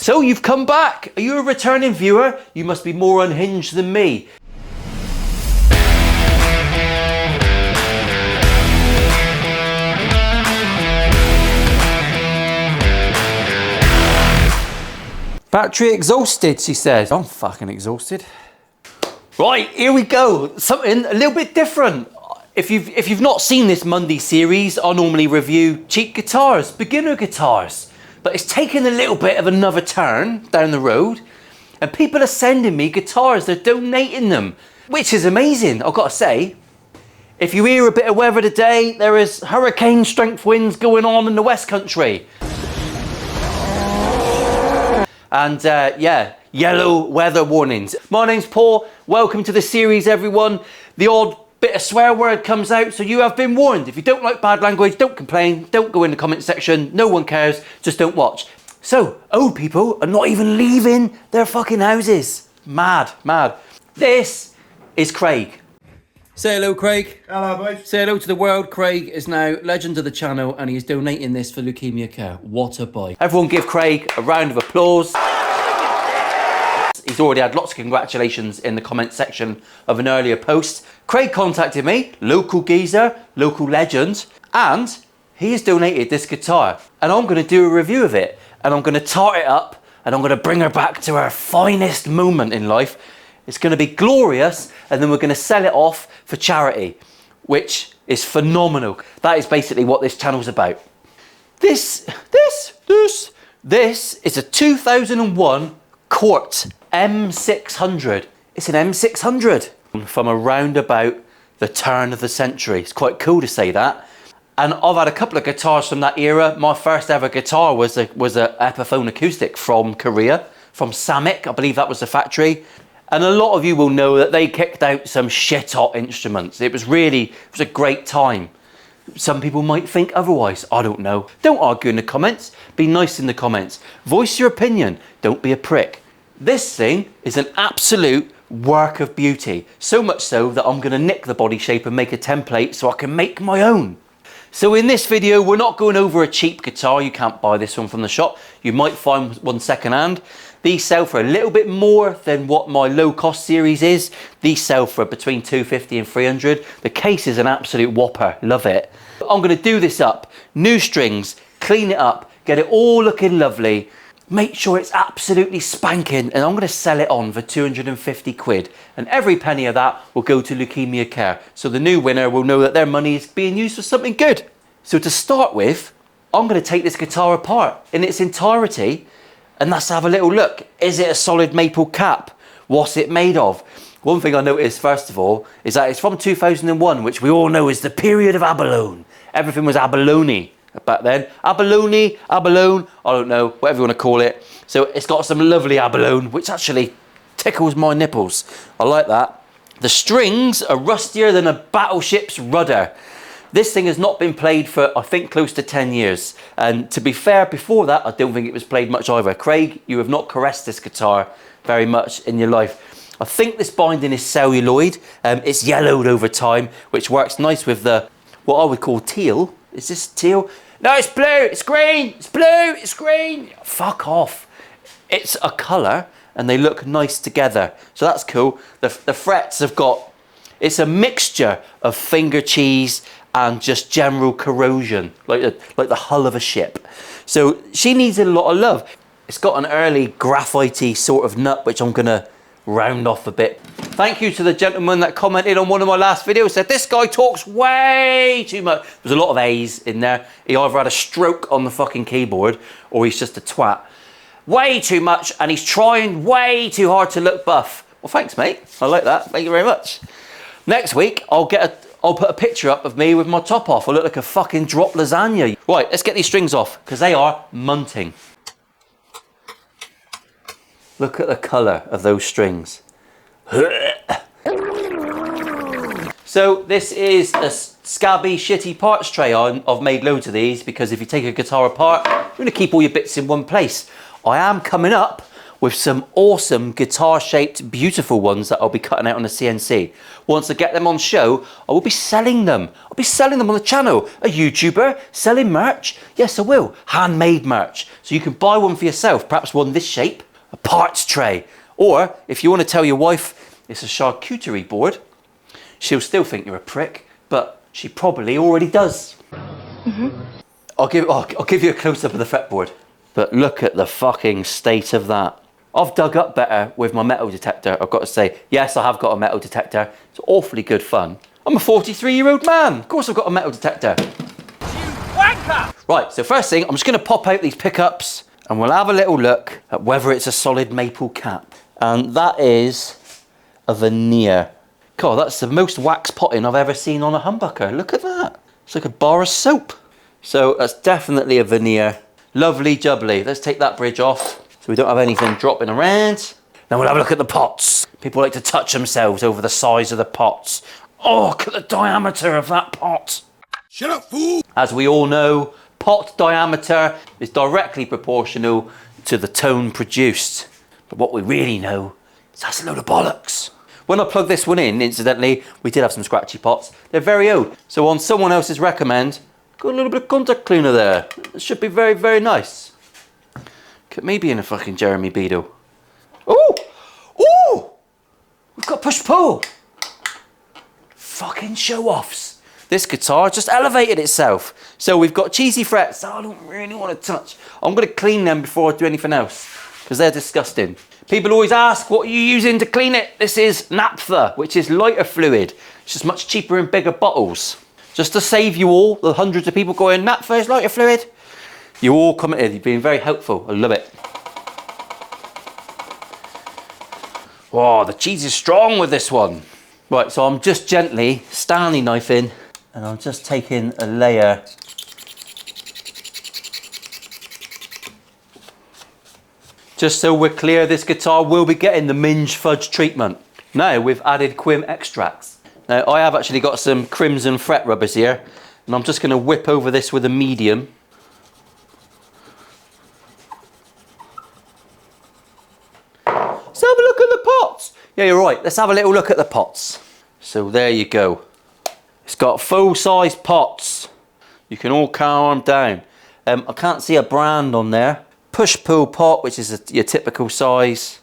So you've come back. Are you a returning viewer? You must be more unhinged than me. Battery exhausted, she says. I'm fucking exhausted. Right, here we go. Something a little bit different. If you've not seen this Monday series, I normally review cheap guitars, beginner guitars. But it's taken a little bit of another turn down the road, and people are sending me guitars, they're donating them, which is amazing, I've got to say. If you hear a bit of weather today, there is hurricane strength winds going on in the West Country. And yeah, yellow weather warnings. My name's Paul, welcome to the series everyone. The odd bit of swear word comes out, so you have been warned. If you don't like bad language, don't complain, don't go in the comment section, no one cares, just don't watch. So, old people are not even leaving their fucking houses. Mad, mad. This is Craig. Say hello, Craig. Hello, boys. Say hello to the world. Craig is now legend of the channel and he's donating this for Leukaemia Care. What a boy. Everyone give Craig a round of applause. He's already had lots of congratulations in the comment section of an earlier post. Craig contacted me, local geezer, local legend, and he has donated this guitar. And I'm going to do a review of it. And I'm going to tart it up and I'm going to bring her back to her finest moment in life. It's going to be glorious, and then we're going to sell it off for charity, which is phenomenal. That is basically what this channel's about. This is a 2001 Cort M600. It's an M600 from around about the turn of the century. It's quite cool to say that. And I've had a couple of guitars from that era. My first ever guitar was a Epiphone acoustic from Korea, from Samik, I believe that was the factory. And a lot of you will know that they kicked out some shit hot instruments. It was a great time. Some people might think otherwise, I don't know. Don't argue in the comments, be nice in the comments. Voice your opinion, don't be a prick. This thing is an absolute work of beauty. So much so that I'm gonna nick the body shape and make a template so I can make my own. So in this video, we're not going over a cheap guitar. You can't buy this one from the shop. You might find one secondhand. These sell for a little bit more than what my low cost series is. These sell for between $250 and $300. The case is an absolute whopper, love it. I'm gonna do this up, new strings, clean it up, get it all looking lovely, make sure it's absolutely spanking, and I'm gonna sell it on for 250 quid. And every penny of that will go to Leukaemia Care. So the new winner will know that their money is being used for something good. So to start with, I'm gonna take this guitar apart in its entirety, and let's have a little look. Is it a solid maple cap? What's it made of? One thing I noticed first of all is that it's from 2001, which we all know is the period of abalone. Everything was abalone back then. Abalone, abalone, I don't know, whatever you want to call it. So it's got some lovely abalone, which actually tickles my nipples. I like that. The strings are rustier than a battleship's rudder. This thing has not been played for, I think, close to 10 years. And to be fair, before that, I don't think it was played much either. Craig, you have not caressed this guitar very much in your life. I think this binding is celluloid. It's yellowed over time, which works nice with the, what I would call teal. Is this teal? No, it's blue, it's green, it's blue, it's green. Fuck off. It's a colour and they look nice together. So that's cool. The frets have got, it's a mixture of finger cheese and just general corrosion, like the hull of a ship. So she needs a lot of love. It's got an early graphite-y sort of nut, which I'm gonna round off a bit. Thank you to the gentleman that commented on one of my last videos, said this guy talks way too much. There's a lot of A's in there. He either had a stroke on the fucking keyboard or he's just a twat. Way too much, and he's trying way too hard to look buff. Well, thanks, mate. I like that. Thank you very much. Next week, I'll put a picture up of me with my top off. I look like a fucking drop lasagna. Right, let's get these strings off, because they are munting. Look at the colour of those strings. So this is a scabby, shitty parts tray. I've made loads of these because if you take a guitar apart, you're going to keep all your bits in one place. I am coming up with some awesome guitar-shaped, beautiful ones that I'll be cutting out on the CNC. Once I get them on show, I will be selling them. I'll be selling them on the channel. A YouTuber selling merch? Yes, I will. Handmade merch. So you can buy one for yourself, perhaps one this shape, a parts tray. Or if you want to tell your wife it's a charcuterie board, she'll still think you're a prick, but she probably already does. I'll give you a close-up of the fretboard. But look at the fucking state of that. I've dug up better with my metal detector, I've got to say. Yes, I have got a metal detector. It's awfully good fun. I'm a 43-year-old man. Of course I've got a metal detector. You wanker! Right, so first thing, I'm just going to pop out these pickups and we'll have a little look at whether it's a solid maple cap. And that is a veneer. God, that's the most wax potting I've ever seen on a humbucker. Look at that. It's like a bar of soap. So that's definitely a veneer. Lovely jubbly. Let's take that bridge off so we don't have anything dropping around. Now we'll have a look at the pots. People like to touch themselves over the size of the pots. Oh, look at the diameter of that pot. Shut up, fool! As we all know, pot diameter is directly proportional to the tone produced. But what we really know is that's a load of bollocks. When I plugged this one in, incidentally, we did have some scratchy pots. They're very old. So on someone else's recommend, got a little bit of contact cleaner there. It should be very, very nice. Could me being a fucking Jeremy Beadle. Oh! Oh! We've got push-pull. Fucking show-offs. This guitar just elevated itself. So we've got cheesy frets I don't really want to touch. I'm going to clean them before I do anything else because they're disgusting. People always ask, what are you using to clean it? This is naphtha, which is lighter fluid. It's just much cheaper in bigger bottles. Just to save you all, the hundreds of people going, naphtha is lighter fluid. You all commented, you've been very helpful. I love it. Wow, the cheese is strong with this one. Right, so I'm just gently Stanley knifing and I'm just taking a layer. Just so we're clear, this guitar will be getting the minge fudge treatment. Now we've added Quim extracts. Now I have actually got some crimson fret rubbers here and I'm just going to whip over this with a medium. Let's have a look at the pots. Yeah, you're right. Let's have a little look at the pots. So there you go. It's got full-size pots. You can all calm down. I can't see a brand on there. Push-pull pot, which is your typical size.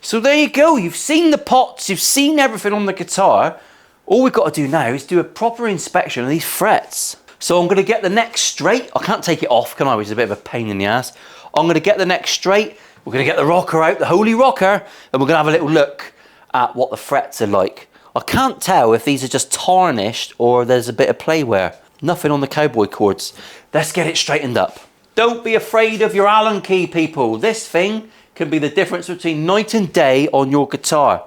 So there you go. You've seen the pots. You've seen everything on the guitar. All we've got to do now is do a proper inspection of these frets. So I'm going to get the neck straight. I can't take it off, can I? Which is a bit of a pain in the ass. I'm going to get the neck straight. We're going to get the rocker out, the holy rocker, and we're going to have a little look at what the frets are like. I can't tell if these are just tarnished or there's a bit of play wear. Nothing on the cowboy chords. Let's get it straightened up. Don't be afraid of your Allen key, people. This thing can be the difference between night and day on your guitar.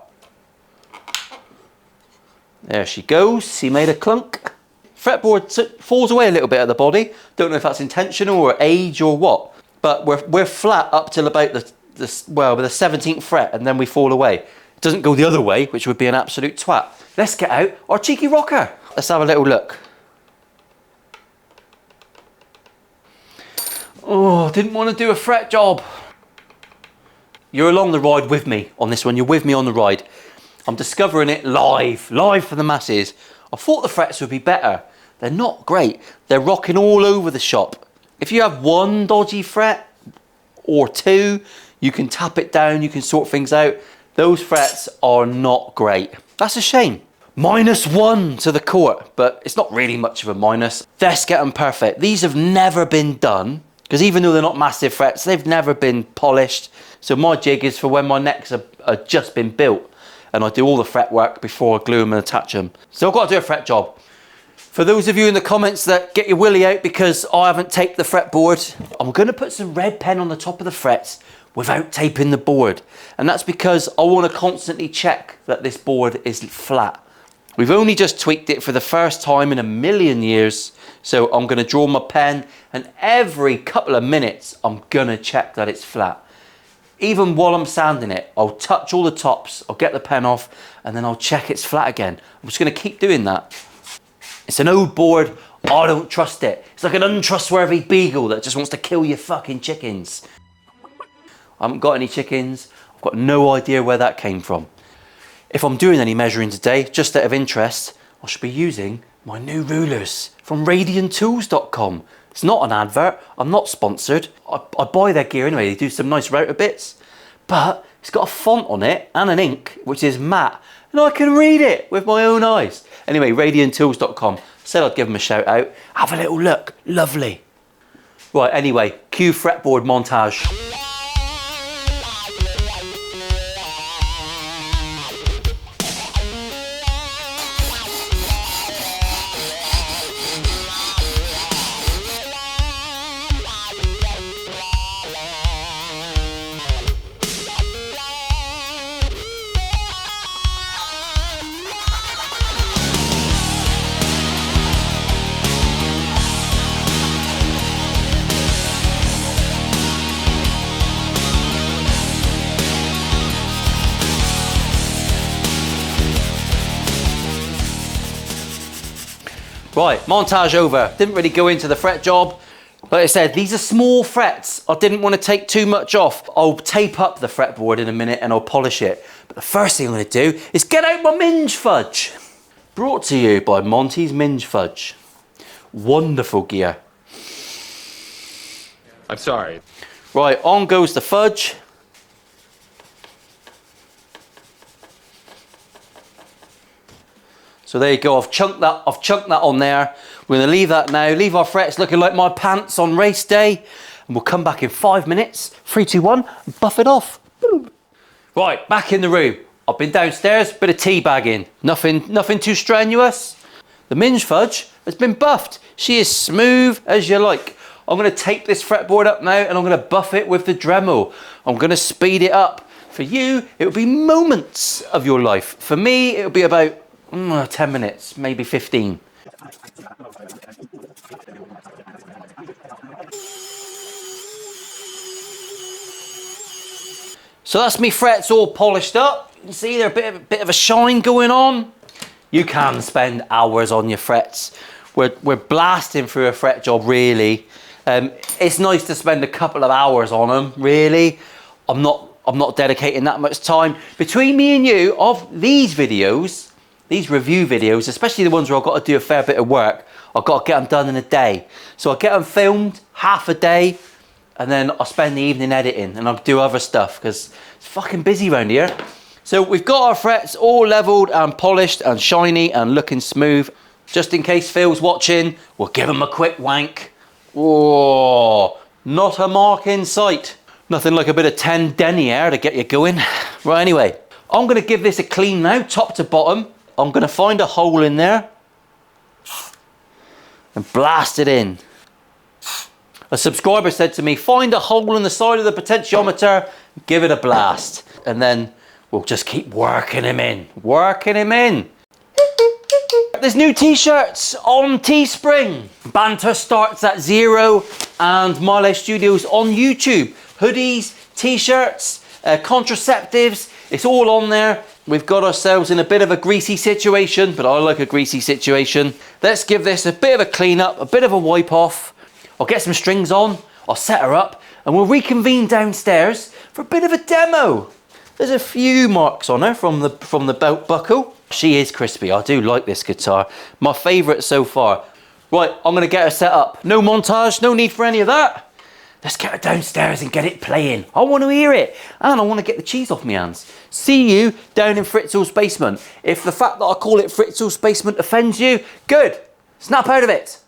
There she goes. She made a clunk. Fretboard falls away a little bit at the body. Don't know if that's intentional or age or what. But we're flat up till about the 17th fret and then we fall away. It doesn't go the other way, which would be an absolute twat. Let's get out our cheeky rocker. Let's have a little look. Oh, didn't want to do a fret job. You're along the ride with me on this one. You're with me on the ride. I'm discovering it live for the masses. I thought the frets would be better. They're not great. They're rocking all over the shop. If you have one dodgy fret or two, you can tap it down, you can sort things out. Those frets are not great. That's a shame. -1 to the Cort, but it's not really much of a minus. Let's get them perfect. These have never been done, because even though they're not massive frets, they've never been polished. So my jig is for when my necks are just been built, and I do all the fret work before I glue them and attach them. So I've got to do a fret job. For those of you in the comments that get your willy out because I haven't taped the fretboard, I'm going to put some red pen on the top of the frets without taping the board. And that's because I want to constantly check that this board is flat. We've only just tweaked it for the first time in a million years. So I'm going to draw my pen and every couple of minutes, I'm going to check that it's flat. Even while I'm sanding it, I'll touch all the tops, I'll get the pen off, and then I'll check it's flat again. I'm just going to keep doing that. It's an old board, I don't trust it. It's like an untrustworthy beagle that just wants to kill your fucking chickens. I haven't got any chickens. I've got no idea where that came from. If I'm doing any measuring today, just out of interest, I should be using my new rulers from radiantools.com. It's not an advert, I'm not sponsored. I buy their gear anyway, they do some nice router bits. But it's got a font on it and an ink, which is matte. And I can read it with my own eyes. Anyway, radiantools.com. Said I'd give them a shout out. Have a little look, lovely. Right, anyway, cue fretboard montage. Right, montage over. Didn't really go into the fret job. Like I said, these are small frets. I didn't want to take too much off. I'll tape up the fretboard in a minute and I'll polish it. But the first thing I'm going to do is get out my Minge Fudge. Brought to you by Monty's Minge Fudge. Wonderful gear. I'm sorry. Right, on goes the fudge. So there you go, I've chunked that on there. We're gonna leave that now, leave our frets looking like my pants on race day, and we'll come back in 5 minutes, 3, 2, 1, and buff it off. Right, back in the room. I've been downstairs, bit of tea bagging. Nothing too strenuous. The Minge Fudge has been buffed. She is smooth as you like. I'm gonna tape this fretboard up now and I'm gonna buff it with the Dremel. I'm gonna speed it up. For you, it will be moments of your life. For me, it'll be about 10 minutes, maybe 15. So that's me frets all polished up. You can see there's a bit of a shine going on. You can spend hours on your frets. We're blasting through a fret job, really. It's nice to spend a couple of hours on them, really. I'm not dedicating that much time. Between me and you, of these videos, these review videos, especially the ones where I've got to do a fair bit of work, I've got to get them done in a day. So I get them filmed half a day, and then I'll spend the evening editing, and I'll do other stuff, because it's fucking busy around here. So we've got our frets all leveled and polished and shiny and looking smooth. Just in case Phil's watching, we'll give him a quick wank. Whoa, not a mark in sight. Nothing like a bit of 10 denier to get you going. Right, anyway, I'm gonna give this a clean now, top to bottom. I'm gonna find a hole in there and blast it in. A subscriber said to me, find a hole in the side of the potentiometer, give it a blast. And then we'll just keep working him in, There's new t-shirts on Teespring. Banter starts at 0 and My Life Studios on YouTube. Hoodies, t-shirts, contraceptives, it's all on there. We've got ourselves in a bit of a greasy situation, but I like a greasy situation. Let's give this a bit of a clean up, a bit of a wipe off. I'll get some strings on, I'll set her up, and we'll reconvene downstairs for a bit of a demo. There's a few marks on her from the belt buckle. She is crispy, I do like this guitar. My favourite so far. Right, I'm gonna get her set up. No montage, no need for any of that. Let's get her downstairs and get it playing. I want to hear it, and I want to get the cheese off my hands. See you down in Fritzl's basement. If the fact that I call it Fritzl's basement offends you, good. Snap out of it.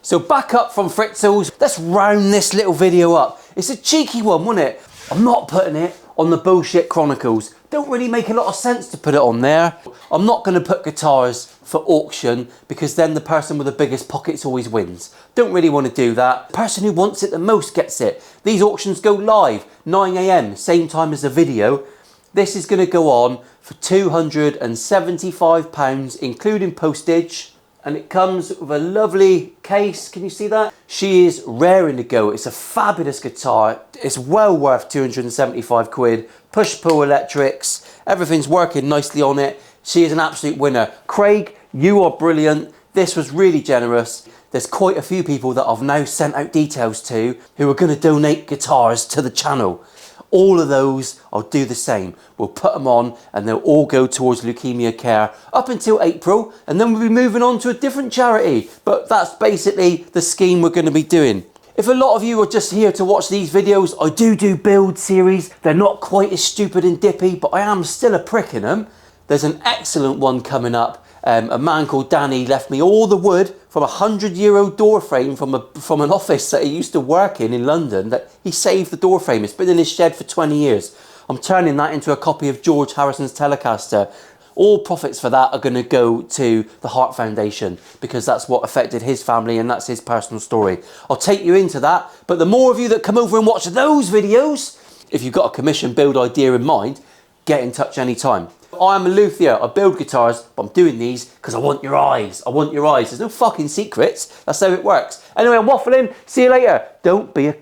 So back up from Fritzl's, let's round this little video up. It's a cheeky one, wasn't it? I'm not putting it on the Bullshit Chronicles. Don't really make a lot of sense to put it on there. I'm not going to put guitars for auction because then the person with the biggest pockets always wins. Don't really want to do that. The person who wants it the most gets it. These auctions go live 9 AM, same time as the video. This is going to go on for £275, including postage. And it comes with a lovely case. Can you see that? She is raring to go. It's a fabulous guitar. It's well worth 275 quid. Push-pull electrics. Everything's working nicely on it. She is an absolute winner. Craig, you are brilliant. This was really generous. There's quite a few people that I've now sent out details to who are going to donate guitars to the channel. All of those, I'll do the same. We'll put them on and they'll all go towards Leukaemia Care up until April, and then we'll be moving on to a different charity. But that's basically the scheme we're going to be doing. If a lot of you are just here to watch these videos, I do build series. They're not quite as stupid and dippy, but I am still a prick in them. There's an excellent one coming up. A man called Danny left me all the wood from a €100 door frame from an office that he used to work in London, that he saved the door frame. It's been in his shed for 20 years. I'm turning that into a copy of George Harrison's Telecaster. All profits for that are going to go to the Heart Foundation because that's what affected his family and that's his personal story. I'll take you into that, but the more of you that come over and watch those videos, if you've got a commission build idea in mind, get in touch anytime. I'm a luthier, I build guitars, but I'm doing these because I want your eyes. I want your eyes. There's no fucking secrets. That's how it works. Anyway, I'm waffling. See you later. Don't be a